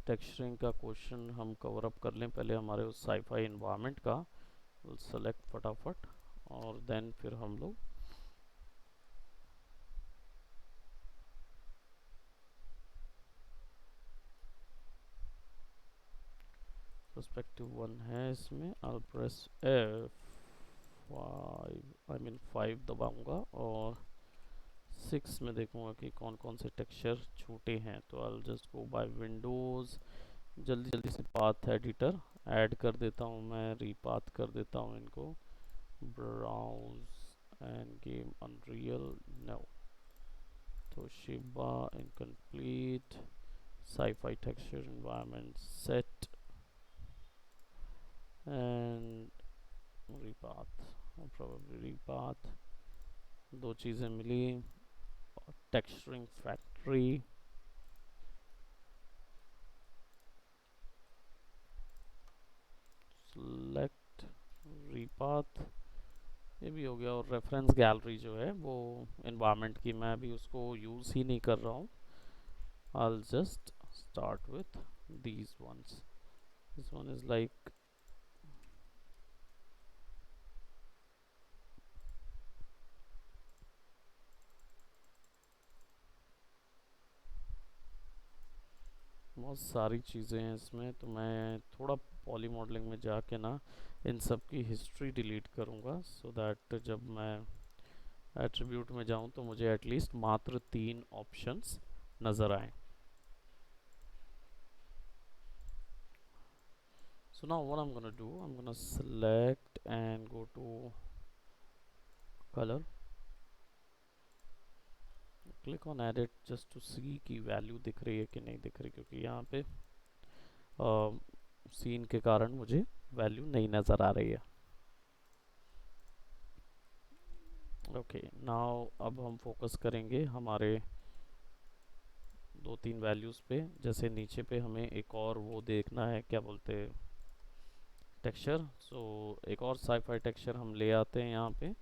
Texturing का question हम cover up कर लें पहले हमारे उस साईफाई इन्वायरमेंट का। सेलेक्ट फटाफट और देन फिर हम लोग पर्सपेक्टिव 1 है इसमें। I'll press F5 I mean 5 दबाऊंगा और 6 में देखूंगा कि कौन कौन से टेक्सचर छूटे हैं। तो I'll just go by Windows, जल्दी जल्दी से पाथ एडिटर ऐड कर देता हूँ मैं, रीपाथ कर देता हूँ इनको। Browse and game unreal no, Toshiba incomplete, sci-fi texture environment set and repath, probably repath। दो चीज़ें मिली। टेक्सचरिंग फैक्ट्री, सेलेक्ट रीपाथ, ये भी हो गया। और रेफरेंस गैलरी जो है वो इन्वायरमेंट की, मैं अभी उसको यूज़ ही नहीं कर रहा हूँ। I'll just start with these ones. This one is like बहुत सारी चीज़ें हैं इसमें, तो मैं थोड़ा पॉली मॉडलिंग में जाके ना इन सब की हिस्ट्री डिलीट करूँगा, सो दैट जब मैं एट्रीब्यूट में जाऊँ तो मुझे एटलीस्ट मात्र 3 ऑप्शंस नज़र आए। So now what I'm gonna do, I'm gonna select and go to color, click on edit just to see कि वैल्यू दिख रही है कि नहीं दिख रही, क्योंकि यहाँ पे सीन के कारण मुझे वैल्यू नहीं नज़र आ रही है। ओके नाउ अब हम फोकस करेंगे हमारे 2-3 वैल्यूज़ पे। जैसे नीचे पे हमें एक और वो देखना है, क्या बोलते हैं, टेक्सचर। सो एक और साईफाई टेक्सचर हम ले आते हैं यहाँ पे।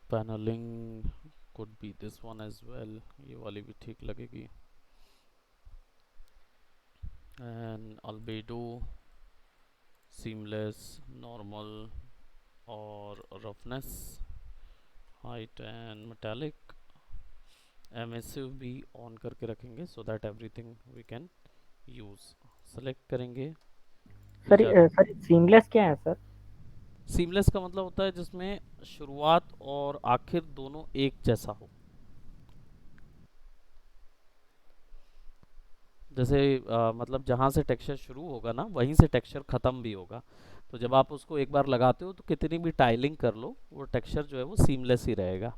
Paneling could be this one as well, ये वाली भी ठीक लगेगी। एंड अल्बेडो, सीमलेस, नॉर्मल और roughness, height and metallic. Emissive भी ऑन करके रखेंगे so that everything we can use. Select करेंगे फिर सर जा। सर सीमलेस क्या है सर? सीमलेस का मतलब होता है जिसमें शुरुआत और आखिर दोनों एक जैसा हो। जैसे मतलब जहाँ से टेक्सचर शुरू होगा ना वहीं से टेक्सचर ख़त्म भी होगा। तो जब आप उसको एक बार लगाते हो तो कितनी भी टाइलिंग कर लो वो टेक्सचर जो है वो सीमलेस ही रहेगा।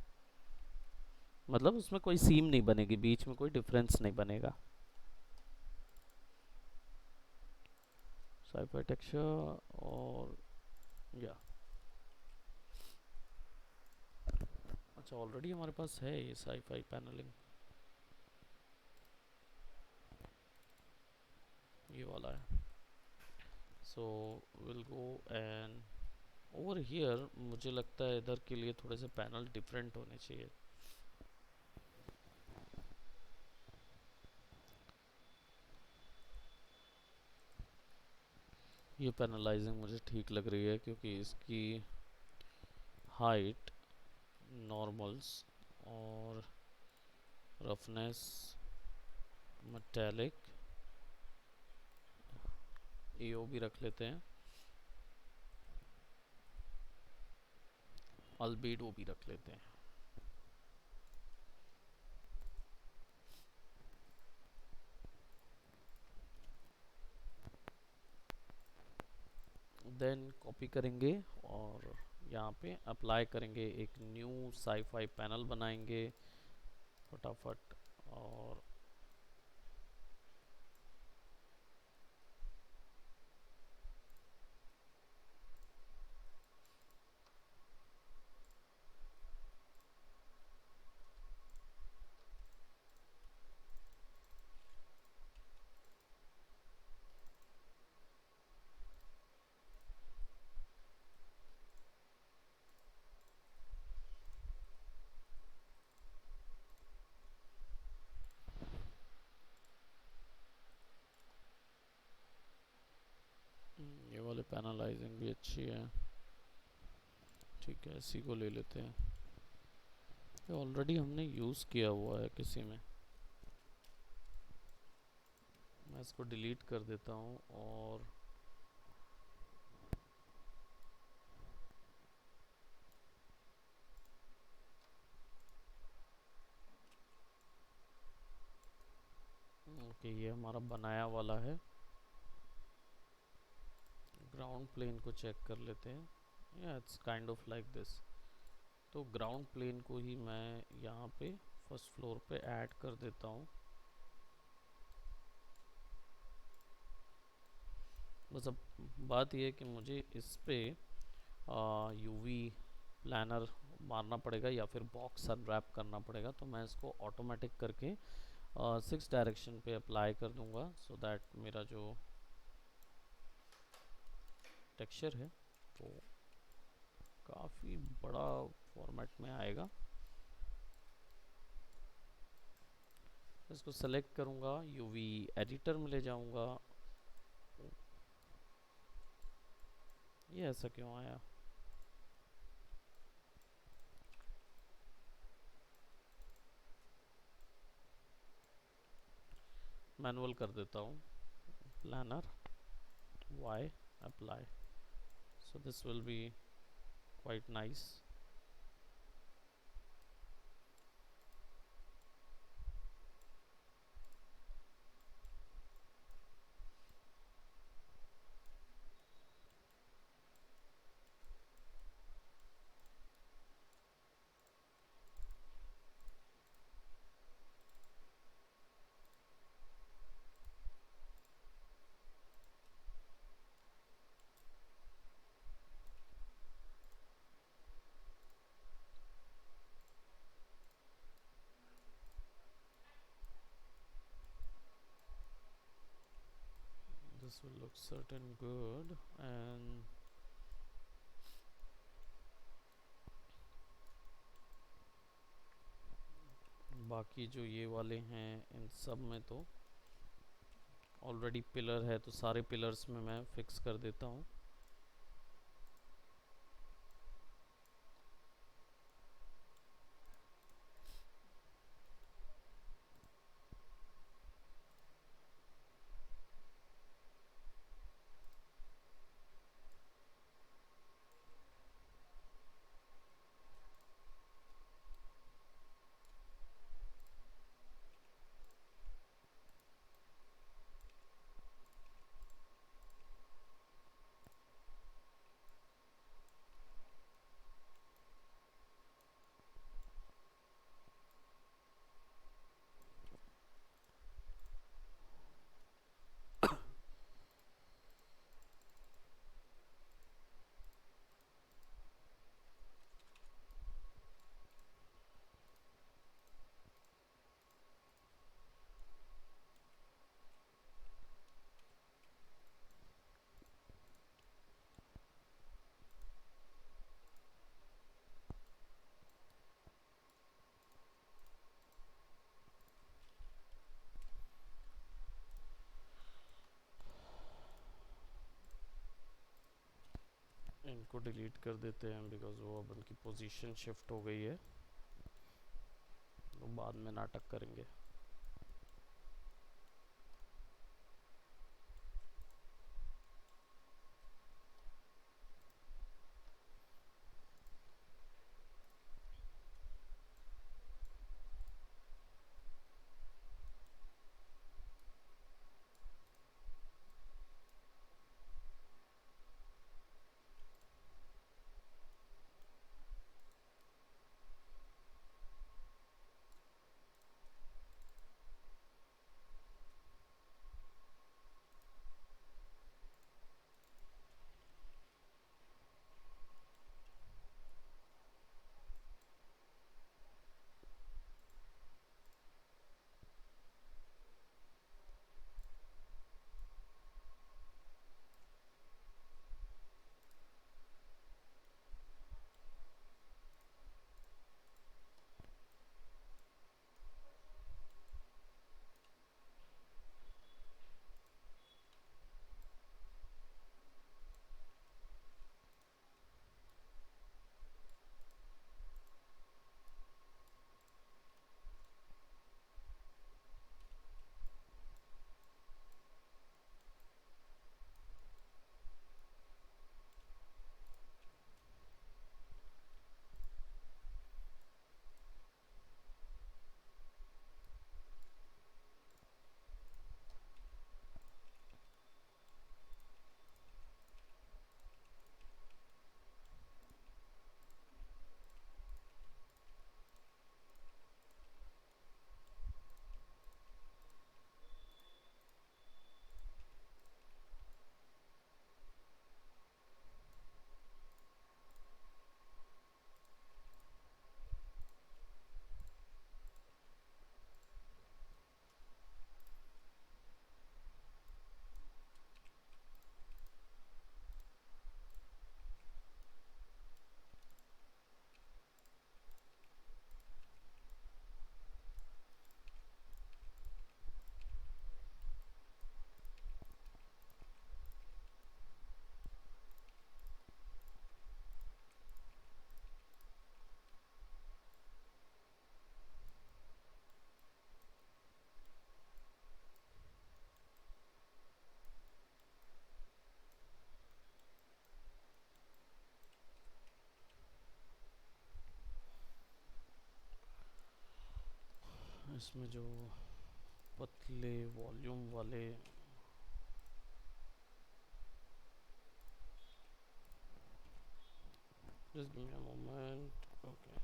मतलब उसमें कोई सीम नहीं बनेगी, बीच में कोई डिफरेंस नहीं बनेगा। साइफाई टेक्सचर और या अच्छा ऑलरेडी हमारे पास है ये साईफाई पैनलिंग, ये वाला है। So will go and over here, मुझे लगता है इधर के लिए थोड़े से पैनल डिफरेंट होने चाहिए। ये पैनलाइजिंग मुझे ठीक लग रही है क्योंकि इसकी हाइट, नॉर्मल्स और रफनेस, मेटेलिक, एओ भी रख लेते हैं, अल्बेडो भी रख लेते हैं। देन कॉपी करेंगे और यहाँ पे अप्लाई करेंगे, एक न्यू साईफाई पैनल बनाएंगे फटाफट। और ये वाले पैनलाइजिंग भी अच्छी है, ठीक है इसी को ले लेते हैं। ये ऑलरेडी हमने यूज़ किया हुआ है किसी में, मैं इसको डिलीट कर देता हूँ। और ओके ये हमारा बनाया वाला है। ग्राउंड प्लेन को चेक कर लेते हैं। या it's kind of like this. तो ग्राउंड प्लेन को ही मैं यहाँ पे फर्स्ट फ्लोर पे ऐड कर देता हूँ। बस अब बात यह है कि मुझे इस पे यूवी प्लानर मारना पड़ेगा या फिर बॉक्स अनरैप करना पड़ेगा। तो मैं इसको ऑटोमेटिक करके 6 डायरेक्शन पे अप्लाई कर दूंगा, सो दैट मेरा जो टेक्सचर है वो काफ़ी बड़ा फॉर्मेट में आएगा। इसको सेलेक्ट करूंगा, यूवी एडिटर में ले जाऊंगा। ये ऐसा क्यों आया? मैनुअल कर देता हूँ, planar Y apply, so this will be quite nice. This will look certain good. And बाकी जो ये वाले हैं इन सब में तो ऑलरेडी पिलर है, तो सारे पिलर्स में मैं फिक्स कर देता हूँ। इनको डिलीट कर देते हैं बिकॉज वो अब उनकी पोजीशन शिफ्ट हो गई है, तो बाद में नाटक करेंगे। इसमें जो पतले वॉल्यूम वाले, just give me a moment. Okay.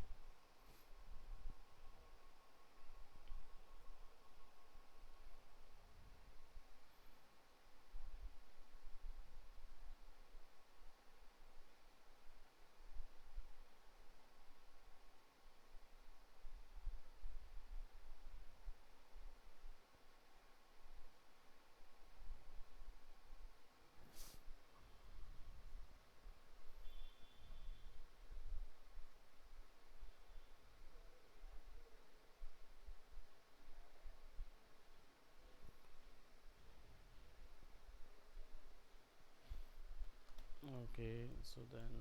Okay, so then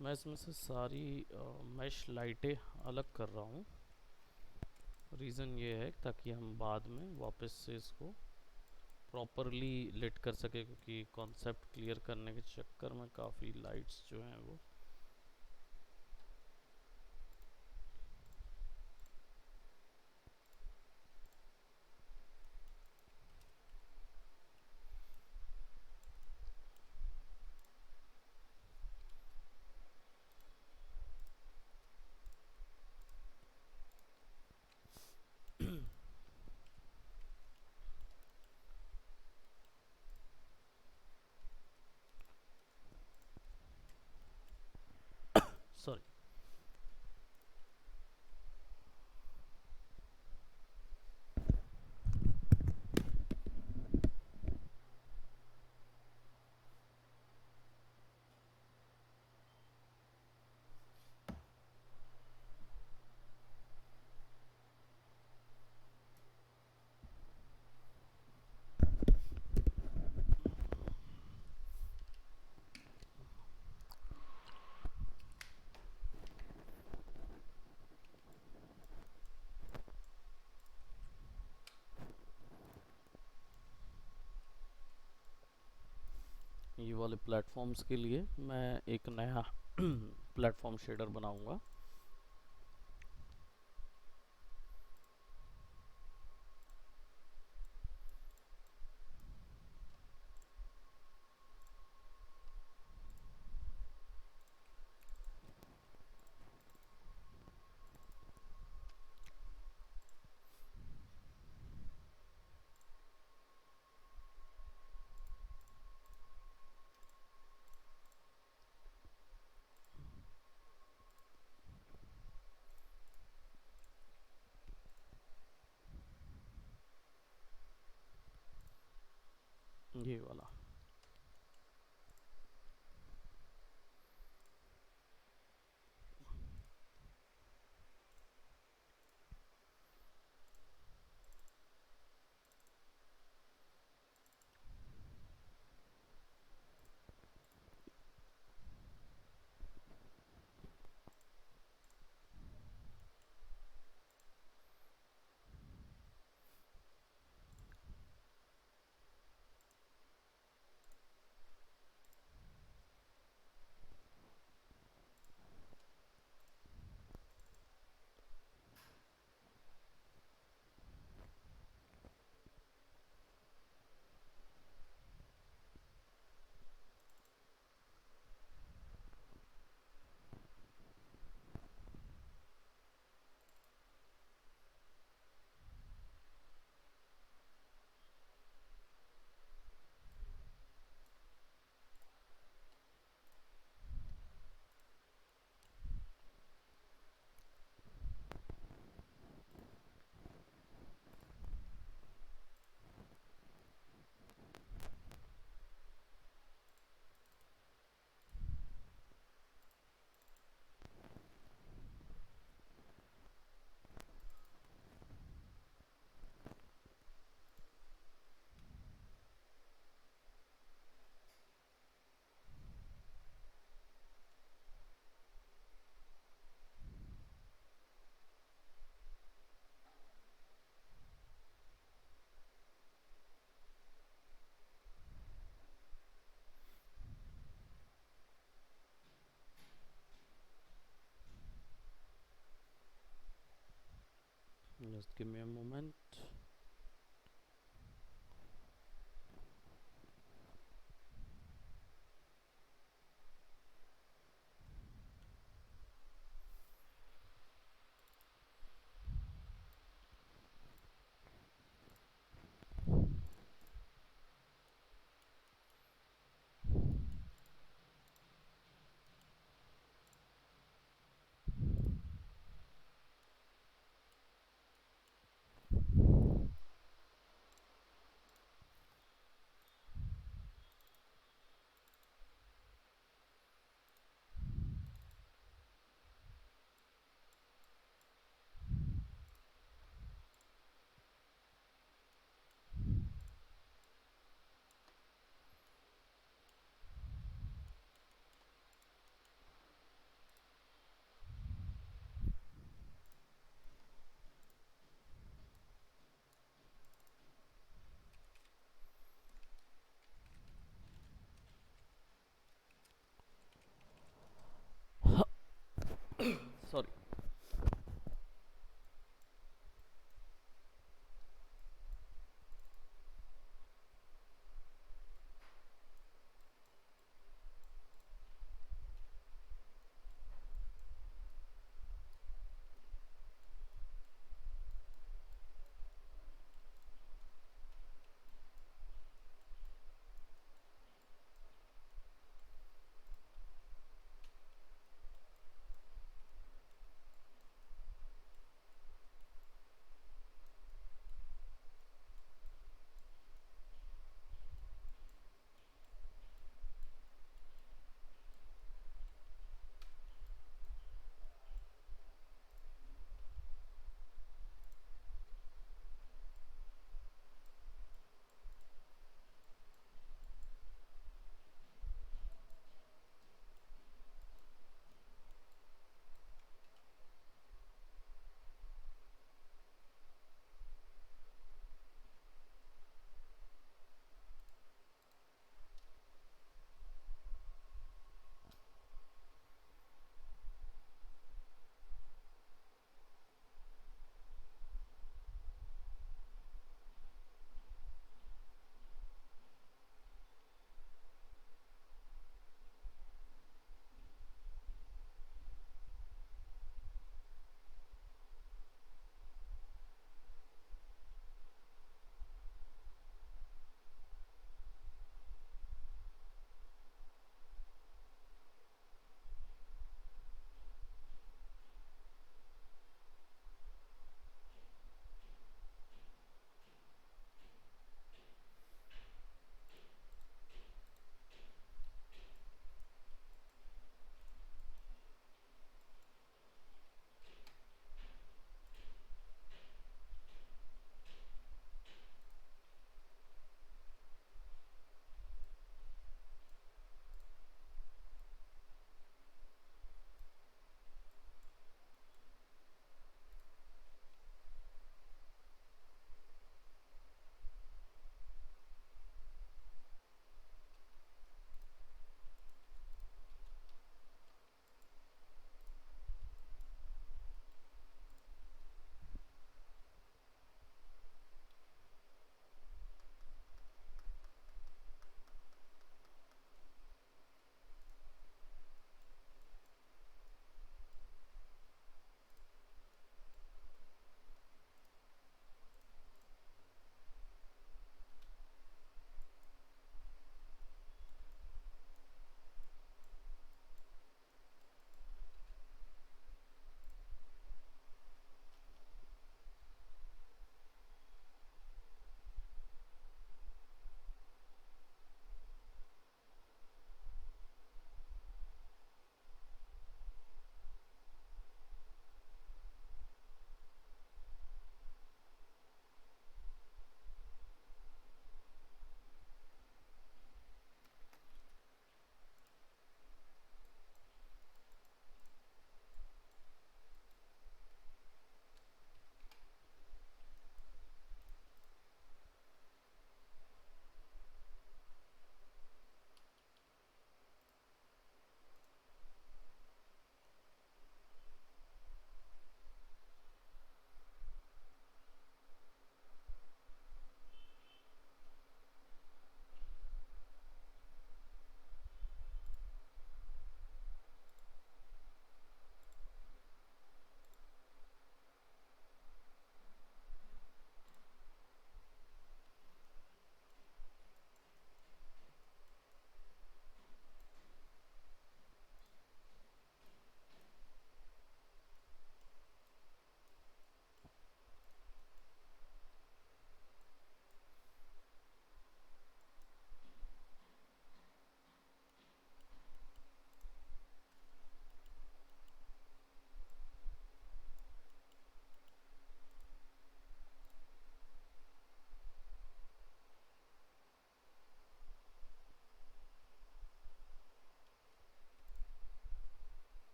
मैं इसमें से सारी मैश लाइटें अलग कर रहा हूँ। रीज़न ये है ताकि हम बाद में वापस से इसको प्रॉपरली लिट कर सके, क्योंकि कॉन्सेप्ट क्लियर करने के चक्कर में काफ़ी लाइट्स जो हैं वो सॉरी। ये वाले प्लेटफॉर्म्स के लिए मैं एक नया प्लेटफॉर्म शेडर बनाऊंगा। ये वाला just give me a moment.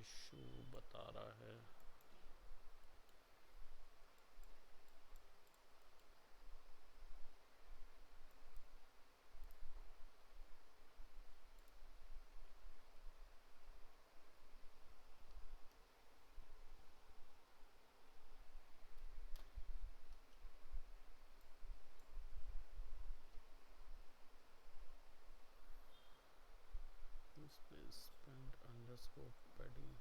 Issue बता रहा है। Spend underscore padding.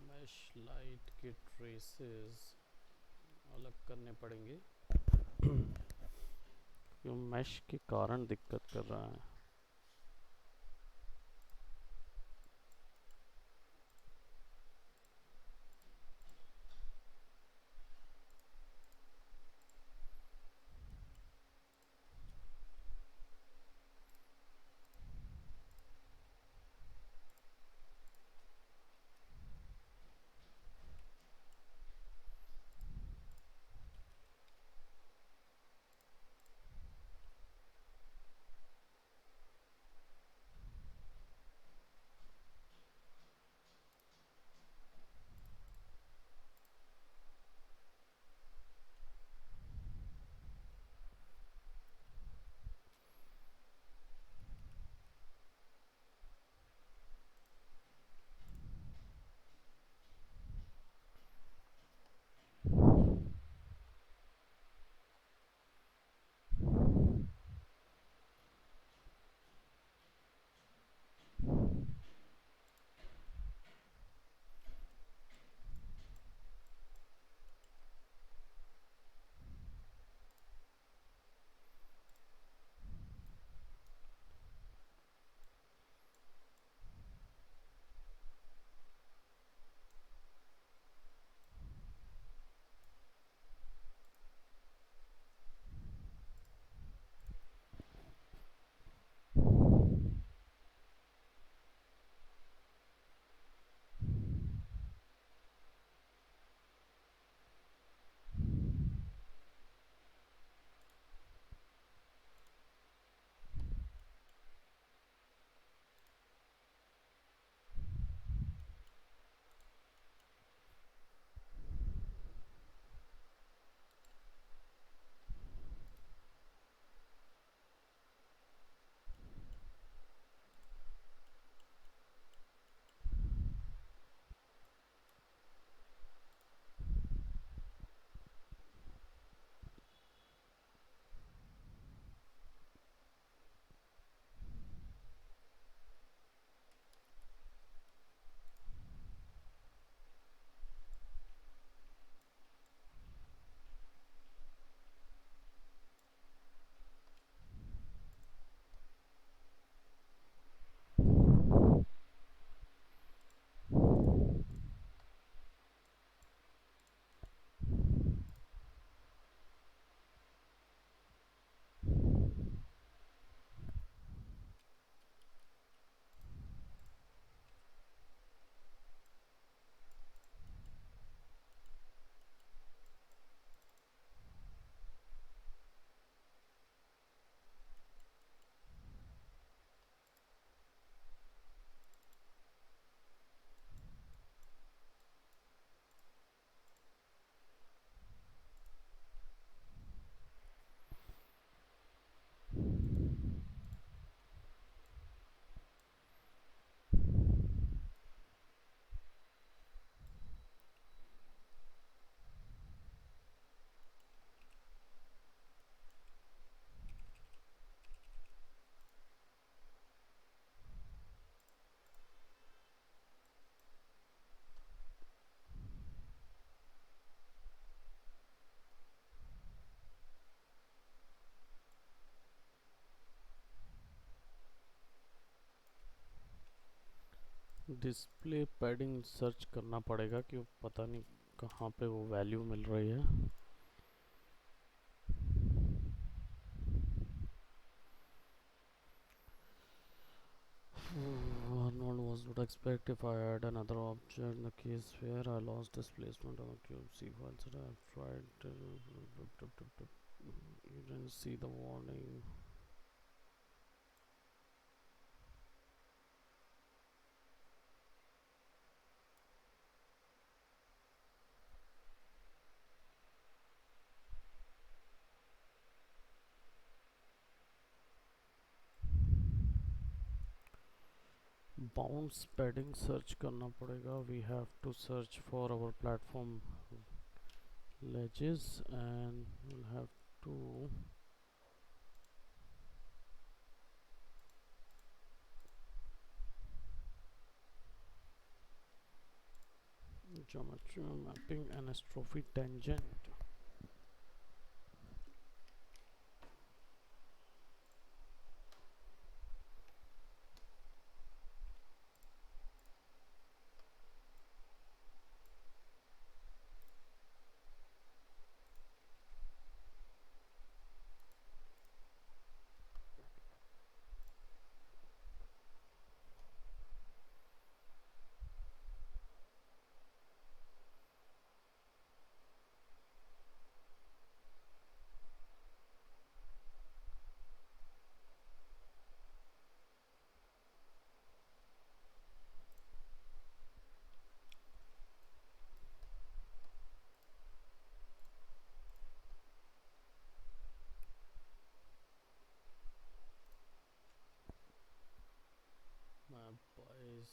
Mesh light के ट्रेसेस अलग करने पड़ेंगे क्योंकि मैश के कारण दिक्कत कर रहा है। डिस्प्ले पैडिंग सर्च करना पड़ेगा कि पता नहीं कहाँ पे वो वैल्यू मिल रही है. What was would expect if I had another object in the case where I lost displacement of a cube C file that I've tried you didn't see the warning. Bounce padding search करना पड़ेगा. We have to search for our platform ledges and we'll have to geometry mapping anastrophe tangent. Map by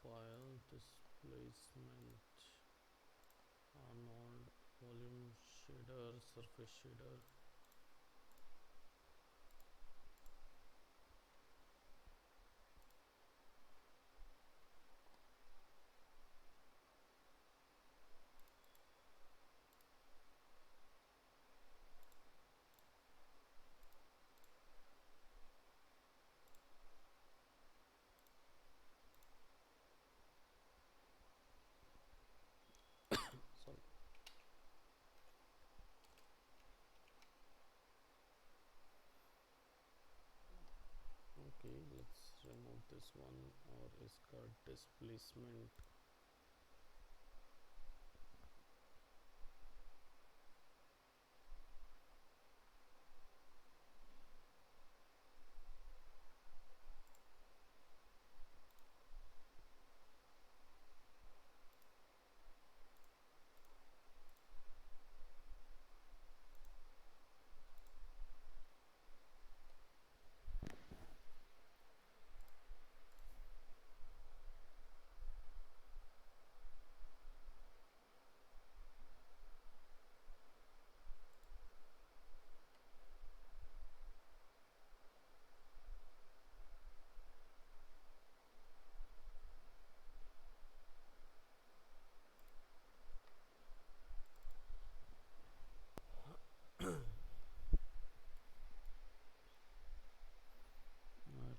file displacement Arnold volume shader surface shader. Sorry. Okay, let's remove this one और इसका displacement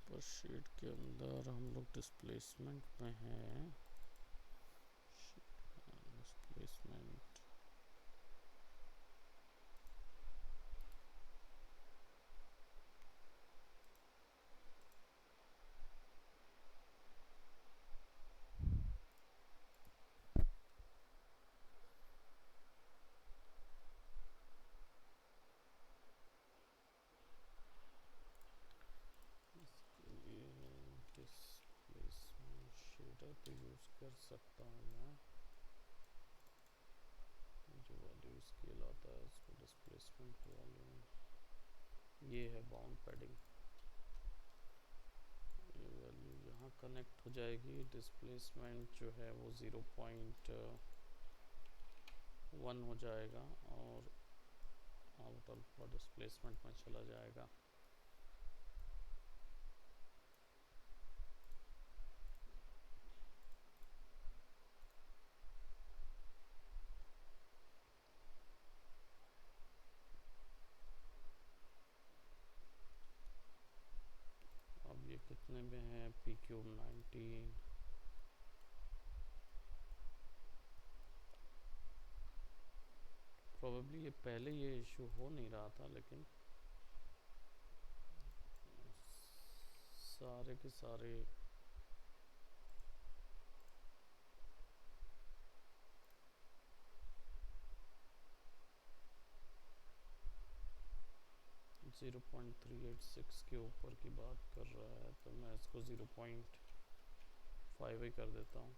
पर sheet के अंदर हम लोग displacement में हैं. Displacement इसके लिए डिस्प्लेसमेंट शेडर तो यूज़ कर सकता हूँ मैं. जो वैल्यू स्केल आता है उसको डिस्प्लेसमेंट वॉल्यूम ये है बाउंड पैडिंग. ये वैल्यू यहाँ कनेक्ट हो जाएगी. डिस्प्लेसमेंट जो है वो 0.1 हो जाएगा और आउट अल्फा डिस्प्लेसमेंट में चला जाएगा. अब ये कितने में है? पी क्यूब 19 प्रोबेबली ये पहले ये इशू हो नहीं रहा था, लेकिन सारे के सारे 0.386 के ऊपर की बात कर रहा है, तो मैं इसको 0.5 ही कर देता हूँ।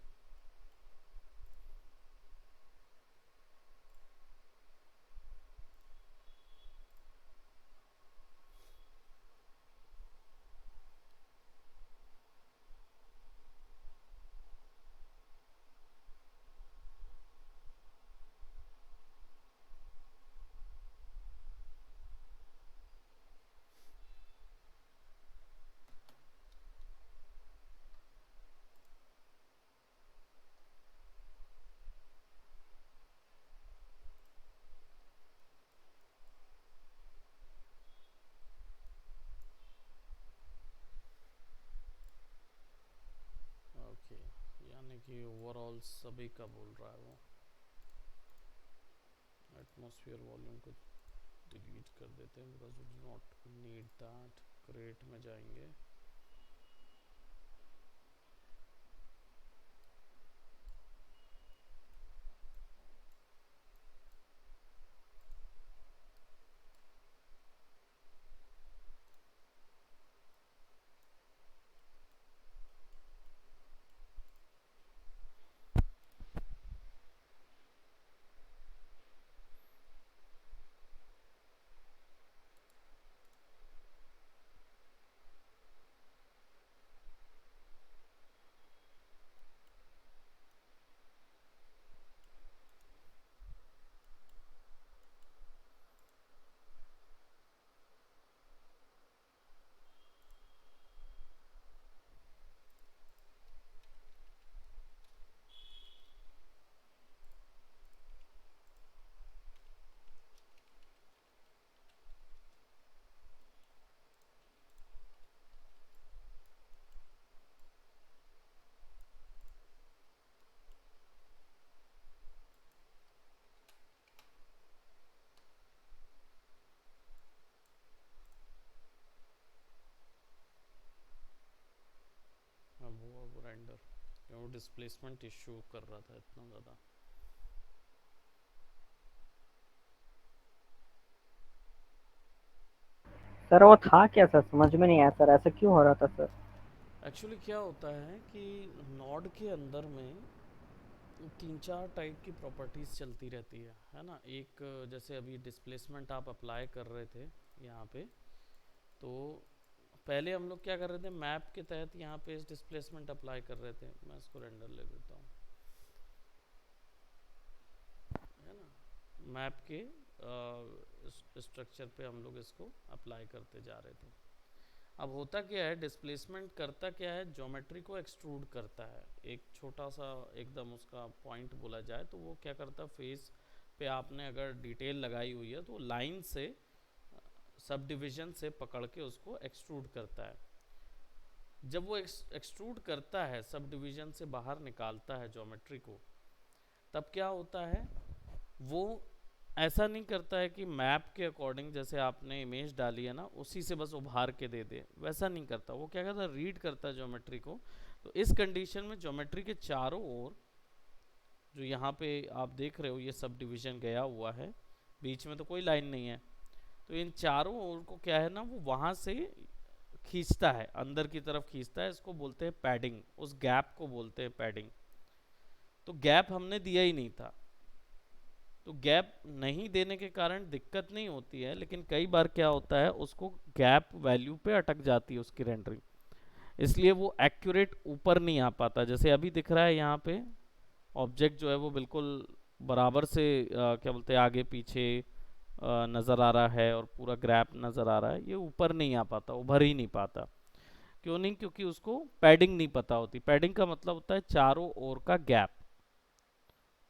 ओके, यानी कि ओवरऑल सभी का बोल रहा है वो। एटमॉस्फेयर वॉल्यूम को डिलीट कर देते हैं because we do not need that. Create में जाएंगे, अब रेंडर, वो डिस्प्लेसमेंट इशू कर रहा था इतना ज़्यादा। सर वो था क्या सर, समझ में नहीं आया सर, ऐसा क्यों हो रहा था सर? एक्चुअली क्या होता है कि नॉड के अंदर में 3-4 टाइप की प्रॉपर्टीज़ चलती रहती है ना। एक जैसे अभी डिस्प्लेसमेंट आप अप्लाई कर रहे थे यहाँ पे, तो पहले हम लोग क्या कर रहे थे, मैप के तहत यहाँ पे इस डिस्प्लेसमेंट अप्लाई कर रहे थे। मैं इसको रेंडर ले लेता हूँ, है ना। मैप के स्ट्रक्चर पे हम लोग इसको अप्लाई करते जा रहे थे। अब होता क्या है, डिस्प्लेसमेंट करता क्या है, ज्योमेट्री को एक्सट्रूड करता है। एक छोटा सा एकदम उसका पॉइंट बोला जाए तो वो क्या करता है, फेस पे आपने अगर डिटेल लगाई हुई है तो लाइन से, सब डिविजन से पकड़ के उसको एक्सट्रूड करता है। जब वो एक्सट्रूड करता है, सब डिविजन से बाहर निकालता है ज्योमेट्री को, तब क्या होता है, वो ऐसा नहीं करता है कि मैप के अकॉर्डिंग जैसे आपने इमेज डाली है ना उसी से बस उभार के दे दे, वैसा नहीं करता। वो क्या करता है, रीड करता है ज्योमेट्री को। तो इस कंडीशन में ज्योमेट्री के चारों ओर, जो यहाँ पे आप देख रहे हो ये सब डिवीजन गया हुआ है, बीच में तो कोई लाइन नहीं है, तो इन चारों ओर को क्या है ना, वो वहाँ से खींचता है, अंदर की तरफ खींचता है। इसको बोलते हैं पैडिंग, उस गैप को बोलते हैं पैडिंग। तो गैप हमने दिया ही नहीं था, तो गैप नहीं देने के कारण दिक्कत नहीं होती है, लेकिन कई बार क्या होता है, उसको गैप वैल्यू पे अटक जाती है उसकी रेंडरिंग, इसलिए वो एक्यूरेट ऊपर नहीं आ पाता। जैसे अभी दिख रहा है यहाँ पे ऑब्जेक्ट जो है वो बिल्कुल बराबर से क्या बोलते हैं, आगे पीछे नज़र आ रहा है और पूरा ग्रैप नज़र आ रहा है, ये ऊपर नहीं आ पाता, उभर ही नहीं पाता। क्यों नहीं? क्योंकि उसको पैडिंग नहीं पता होती। पैडिंग का मतलब होता है चारों ओर का गैप,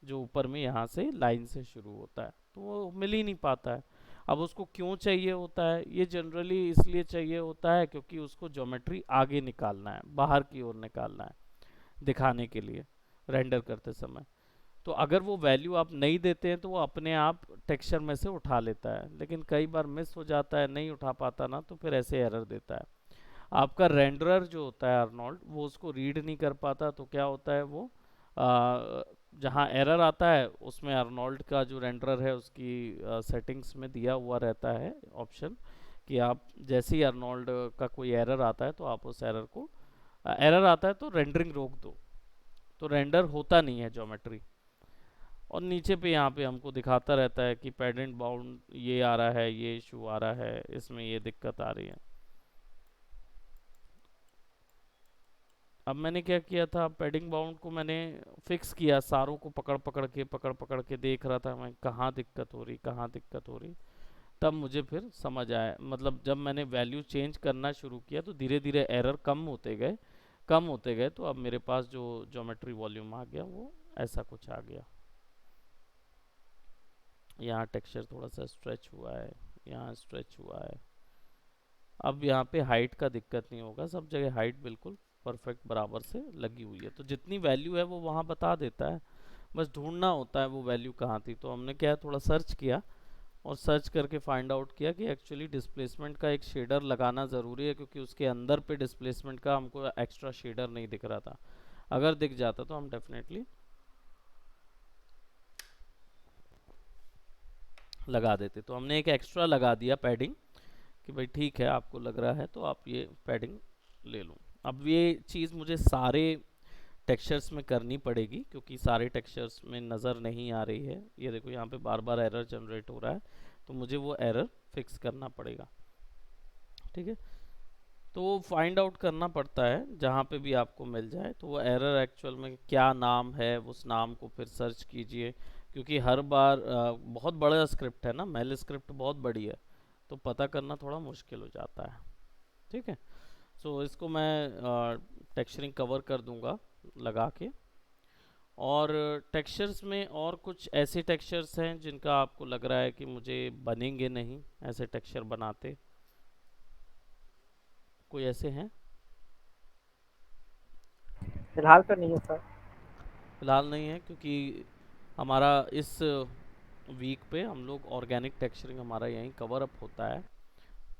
जो ऊपर में यहाँ से लाइन से शुरू होता है, तो वो मिल ही नहीं पाता है। अब उसको क्यों चाहिए होता है, ये जनरली इसलिए चाहिए होता है क्योंकि उसको ज्योमेट्री आगे निकालना है, बाहर की ओर निकालना है दिखाने के लिए रेंडर करते समय। तो अगर वो वैल्यू आप नहीं देते हैं तो वो अपने आप टेक्सचर में से उठा लेता है, लेकिन कई बार मिस हो जाता है, नहीं उठा पाता ना, तो फिर ऐसे एरर देता है। आपका रेंडरर जो होता है अर्नोल्ड, वो उसको रीड नहीं कर पाता, तो क्या होता है वो जहाँ एरर आता है उसमें अर्नोल्ड का जो रेंडरर है उसकी सेटिंग्स में दिया हुआ रहता है ऑप्शन कि आप जैसे ही अर्नोल्ड का कोई एरर आता है तो आप उस एरर को, एरर आता है तो रेंडरिंग रोक दो, तो रेंडर होता नहीं है ज्योमेट्री। और नीचे पे यहाँ पे हमको दिखाता रहता है कि पेडेंट बाउंड ये आ रहा है, ये इशू आ रहा है, इसमें ये दिक्कत आ रही है। अब मैंने क्या किया था, पैडिंग बाउंड को मैंने फिक्स किया, सारों को पकड़ पकड़ के देख रहा था मैं कहाँ दिक्कत हो रही, कहाँ दिक्कत हो रही। तब मुझे फिर समझ आया, मतलब जब मैंने वैल्यू चेंज करना शुरू किया तो धीरे धीरे एरर कम होते गए, तो अब मेरे पास जो ज्योमेट्री वॉल्यूम आ गया वो ऐसा कुछ आ गया। यहाँ टेक्सचर थोड़ा सा स्ट्रेच हुआ है, यहाँ स्ट्रेच हुआ है। अब यहाँ पे हाइट का दिक्कत नहीं होगा, सब जगह हाइट बिल्कुल परफेक्ट बराबर से लगी हुई है, तो जितनी वैल्यू है वो वहाँ बता देता है, बस ढूंढना होता है वो वैल्यू कहाँ थी। तो हमने क्या है, थोड़ा सर्च किया और सर्च करके फाइंड आउट किया कि एक्चुअली डिस्प्लेसमेंट का एक शेडर लगाना ज़रूरी है, क्योंकि उसके अंदर पे डिस्प्लेसमेंट का हमको एक्स्ट्रा शेडर नहीं दिख रहा था। अगर दिख जाता तो हम डेफिनेटली लगा देते। तो हमने एक एक्स्ट्रा लगा दिया पैडिंग कि भाई ठीक है, आपको लग रहा है तो आप ये पैडिंग ले लो। अब ये चीज़ मुझे सारे टेक्सचर्स में करनी पड़ेगी, क्योंकि सारे टेक्सचर्स में नज़र नहीं आ रही है। ये देखो यहाँ पे बार बार एरर जनरेट हो रहा है, तो मुझे वो एरर फिक्स करना पड़ेगा। ठीक है, तो वो फाइंड आउट करना पड़ता है जहाँ पे भी आपको मिल जाए, तो वो एरर एक्चुअल में क्या नाम है, उस नाम को फिर सर्च कीजिए, क्योंकि हर बार बहुत बड़ा स्क्रिप्ट है ना, मेल स्क्रिप्ट बहुत बड़ी है, तो पता करना थोड़ा मुश्किल हो जाता है। ठीक है, सो इसको मैं टेक्सचरिंग कवर कर दूंगा लगा के। और टेक्सचर्स में और कुछ ऐसे टेक्सचर्स हैं जिनका आपको लग रहा है कि मुझे बनेंगे नहीं ऐसे टेक्सचर बनाते, कोई ऐसे हैं? फिलहाल तो नहीं है सर। फिलहाल नहीं है, क्योंकि हमारा इस वीक पे हम लोग ऑर्गेनिक टेक्सचरिंग हमारा यहीं कवर अप होता है,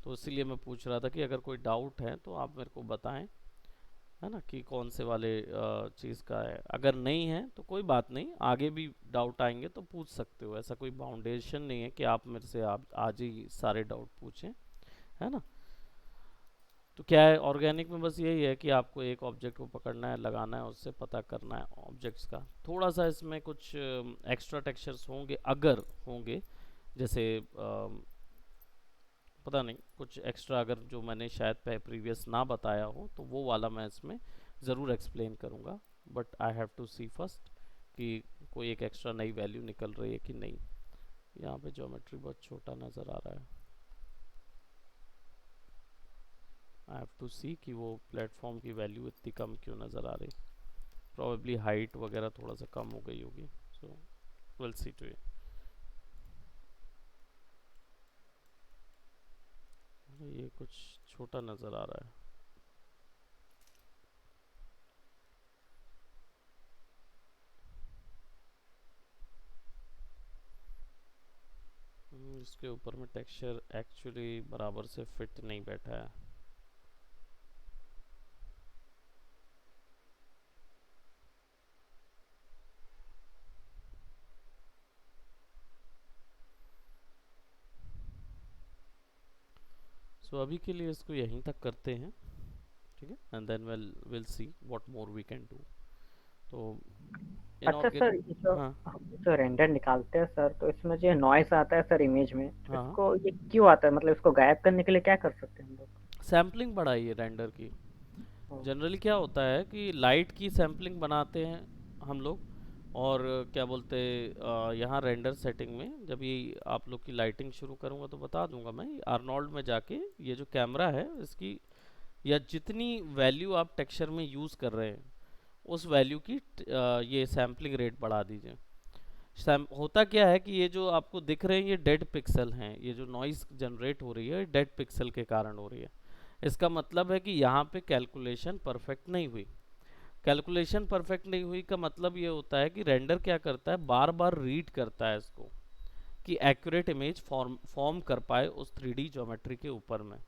तो इसीलिए मैं पूछ रहा था कि अगर कोई डाउट है तो आप मेरे को बताएं, है ना, कि कौन से वाले चीज़ का है। अगर नहीं है तो कोई बात नहीं, आगे भी डाउट आएंगे तो पूछ सकते हो, ऐसा कोई बाउंडेशन नहीं है कि आप मेरे से आप आज ही सारे डाउट पूछें, है ना। तो क्या है, ऑर्गेनिक में बस यही है कि आपको एक ऑब्जेक्ट को पकड़ना है, लगाना है, उससे पता करना है ऑब्जेक्ट्स का। थोड़ा सा इसमें कुछ एक्स्ट्रा टेक्सचर्स होंगे, अगर होंगे, जैसे पता नहीं कुछ एक्स्ट्रा, अगर जो मैंने शायद प्रीवियस ना बताया हो तो वो वाला मैं इसमें ज़रूर एक्सप्लेन करूँगा, but I have to see first कि कोई एक एक्स्ट्रा नई वैल्यू निकल रही है कि नहीं। यहाँ पे ज्योमेट्री बहुत छोटा नज़र आ रहा है, आई हैव टू सी कि वो प्लेटफॉर्म की वैल्यू इतनी कम क्यों नज़र आ रही। प्रॉबेबली हाइट वगैरह थोड़ा सा कम हो गई होगी, so will see to it. ये कुछ छोटा नज़र आ रहा है। इसके ऊपर में टेक्सचर एक्चुअली बराबर से फिट नहीं बैठा है। सो अभी के लिए इसको यहीं तक करते हैं, ठीक है, and then will see what more we can do. तो अच्छा इनऑर्गेनिक, सर, ये जो हाँ हम जो रेंडर निकालते हैं सर, तो इसमें जो नॉइस आता है सर इमेज में, तो हाँ, इसको ये क्यों आता है? मतलब इसको गायब करने के लिए क्या कर सकते हैं हम लोग? सैम्पलिंग बढ़ाइए रेंडर की। ओ, जनरली क्या होता है कि लाइट की सैम्पलिंग बनाते हैं हम लोग, और क्या बोलते यहाँ रेंडर सेटिंग में जब ये आप लोग की लाइटिंग शुरू करूँगा तो बता दूंगा मैं, आर्नोल्ड में जाके ये जो कैमरा है इसकी, या जितनी वैल्यू आप टेक्सचर में यूज़ कर रहे हैं उस वैल्यू की ये सैम्पलिंग रेट बढ़ा दीजिए। होता क्या है कि ये जो आपको दिख रहे हैं ये डेड पिक्सल हैं, ये जो नॉइस जनरेट हो रही है डेड पिक्सल के कारण हो रही है। इसका मतलब है कि यहाँ पे कैलकुलेशन परफेक्ट नहीं हुई। कैलकुलेशन परफेक्ट नहीं हुई का मतलब ये होता है कि रेंडर क्या करता है, बार बार रीड करता है इसको, कि एक्यूरेट इमेज फॉर्म फॉर्म कर पाए उस 3D ज्योमेट्री के ऊपर में।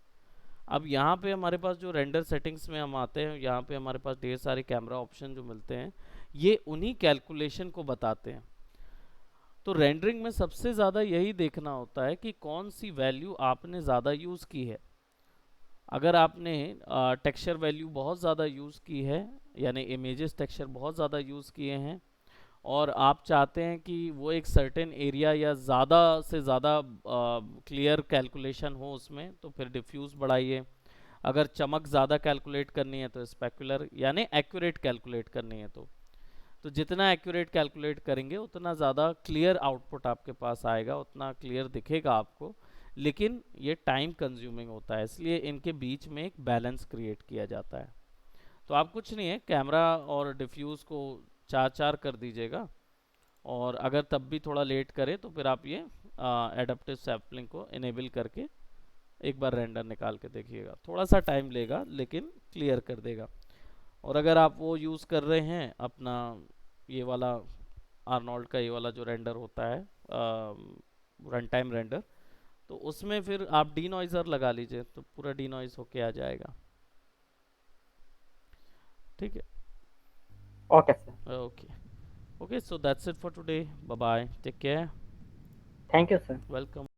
अब यहाँ पे हमारे पास जो रेंडर सेटिंग्स में हम आते हैं, यहाँ पे हमारे पास ढेर सारे कैमरा ऑप्शन जो मिलते हैं, ये उन्हीं कैलकुलेशन को बताते हैं। तो रेंडरिंग में सबसे ज़्यादा यही देखना होता है कि कौन सी वैल्यू आपने ज़्यादा यूज़ की है। अगर आपने टेक्सचर वैल्यू बहुत ज़्यादा यूज़ की है, यानी इमेजेस टेक्सचर बहुत ज़्यादा यूज़ किए हैं, और आप चाहते हैं कि वो एक सर्टेन एरिया या ज़्यादा से ज़्यादा क्लियर कैलकुलेशन हो उसमें, तो फिर डिफ्यूज़ बढ़ाइए। अगर चमक ज़्यादा कैलकुलेट करनी है तो स्पेकुलर, यानी एक्यूरेट कैलकुलेट करनी है तो जितना एक्यूरेट कैलकुलेट करेंगे उतना ज़्यादा क्लियर आउटपुट आपके पास आएगा, उतना क्लियर दिखेगा आपको। लेकिन ये टाइम कंज्यूमिंग होता है, इसलिए इनके बीच में एक बैलेंस क्रिएट किया जाता है। तो आप कुछ नहीं है, कैमरा और डिफ्यूज़ को 4-4 कर दीजिएगा, और अगर तब भी थोड़ा लेट करे तो फिर आप ये एडाप्टिव सैम्पलिंग को इनेबल करके एक बार रेंडर निकाल के देखिएगा। थोड़ा सा टाइम लेगा लेकिन क्लियर कर देगा। और अगर आप वो यूज़ कर रहे हैं अपना ये वाला आर्नोल्ड का ये वाला जो रेंडर होता है, रन टाइम रेंडर, तो उसमें फिर आप डी नॉइज़र लगा लीजिए तो पूरा डी नॉइज़ होके आ जाएगा। ठीक है। Okay sir. Okay. Okay, so that's it for today. Bye bye, take care. Thank you sir. Welcome.